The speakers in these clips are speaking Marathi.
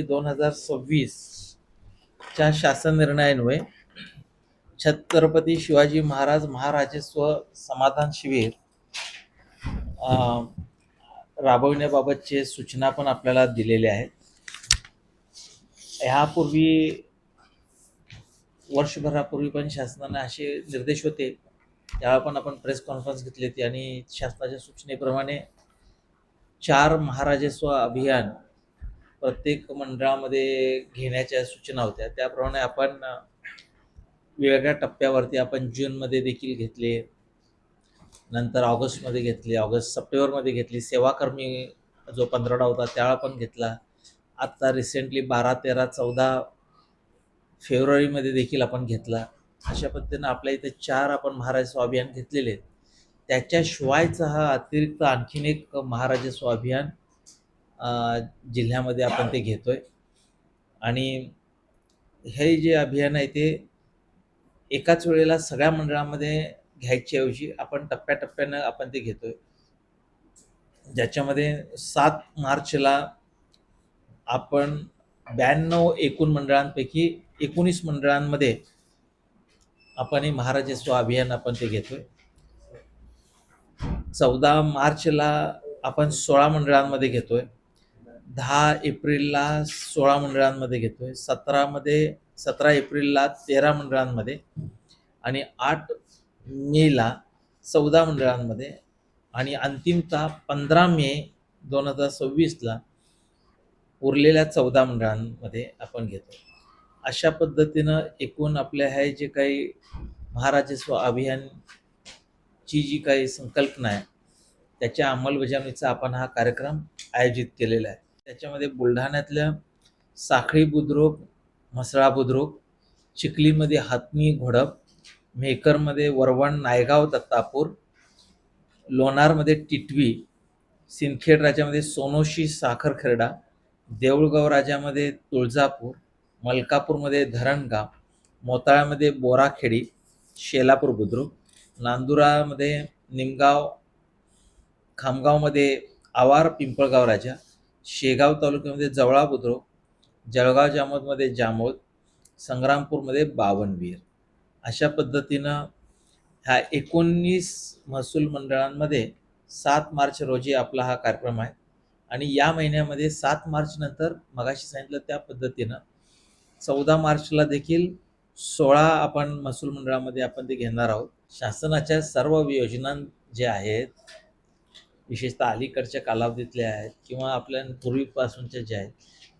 2026 च्या शासन निर्णयान्वये छत्रपती शिवाजी महाराज महाराजस्व समाधान शिबिर राबवण्याबाबतचे सूचना पण आपल्याला दिलेल्या आहेत. ह्यापूर्वी वर्षभरापूर्वी पण शासनाने असे निर्देश होते, त्यावेळा पण आपण प्रेस कॉन्फरन्स घेतली होती आणि शासनाच्या सूचनेप्रमाणे 4 महाराजस्व अभियान प्रत्येक मंडळामध्ये घेण्याच्या सूचना होत्या. त्याप्रमाणे आपण वेगवेगळ्या टप्प्यावरती आपण जूनमध्ये देखील घेतले, नंतर ऑगस्टमध्ये घेतले, सप्टेंबरमध्ये घेतली, सेवाकर्मी जो 15 होता त्यावेळा पण घेतला. आत्ता रिसेंटली 12, 13, 14 फेब्रुवारीमध्ये देखील आपण घेतला. अशा पद्धतीनं आपल्या इथे 4 आपण महाराजस्व अभियान घेतलेले आहेत. त्याच्याशिवायचा हा अतिरिक्त आणखीन एक महाराजस्व अभियान जिल्ह्यामध्ये आपण ते घेतोय. आणि हे जे अभियान आहे ते एकाच वेळेला सगळ्या मंडळामध्ये घ्यायच्याऐवजी आपण टप्प्याटप्प्यानं आपण ते घेतोय. ज्याच्यामध्ये 7 मार्चला आपण 92 एकूण मंडळांपैकी 19 मंडळांमध्ये आपण हे महाराजस्व अभियान आपण ते घेतोय. 14 मार्चला आपण 16 मंडळांमध्ये घेतोय. 10 एप्रिलला 16 मंडळांमध्ये घेतोय. 17 एप्रिलला 13 मंडळांमध्ये आणि 8 मेला 14 मंडळांमध्ये आणि अंतिमतः 15 मे 2026ला उरलेल्या 14 मंडळांमध्ये आपण घेतो. अशा पद्धतीनं एकूण आपल्या हे जे काही महाराजस्व अभियानची जी काही संकल्पना आहे त्याच्या अंमलबजावणीचा आपण हा कार्यक्रम आयोजित केलेला आहे. त्याच्यामध्ये बुलढाण्यातल्या साखळी बुद्रुक, म्हसळा बुद्रुक, चिखलीमध्ये हातनी घोडप, मेहकरमध्ये वरवण, नायगाव, दत्तापूर, लोणारमध्ये टिटवी, सिंदखेड राजामध्ये सोनोशी, साखरखेरडा, देऊळगाव राजामध्ये तुळजापूर, मलकापूरमध्ये धरणगाव, मोताळ्यामध्ये बोराखेडी, शेलापूर बुद्रुक, नांदुरामध्ये निमगाव, खामगावमध्ये आवार, पिंपळगाव राजा, शेगाव तालुक्यामध्ये जवळा बुद्रुक, जळगाव जामोदमध्ये जामोद, संग्रामपूरमध्ये बावनवीर. अशा पद्धतीनं ह्या 19 महसूल मंडळांमध्ये 7 मार्च रोजी आपला हा कार्यक्रम आहे. आणि या महिन्यामध्ये 7 मार्च नंतर मगाशी सांगितलं त्या पद्धतीनं 14 मार्चला देखील 16 आपण महसूल मंडळामध्ये आपण ते घेणार आहोत. शासनाच्या सर्व योजना ज्या आहेत, विशेषतः अलीकडच्या कालावधीतल्या आहेत किंवा आपल्या पूर्वीपासूनच्या ज्या आहेत,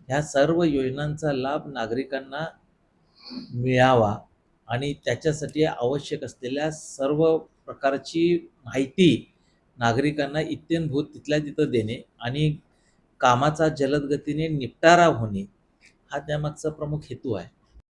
ह्या सर्व योजनांचा लाभ नागरिकांना मिळावा आणि त्याच्यासाठी आवश्यक असलेल्या सर्व प्रकारची माहिती नागरिकांना इत्थंभूत तिथल्या तिथं देणे आणि कामाचा जलद गतीने निपटारा होणे हा त्यामागचा प्रमुख हेतू आहे.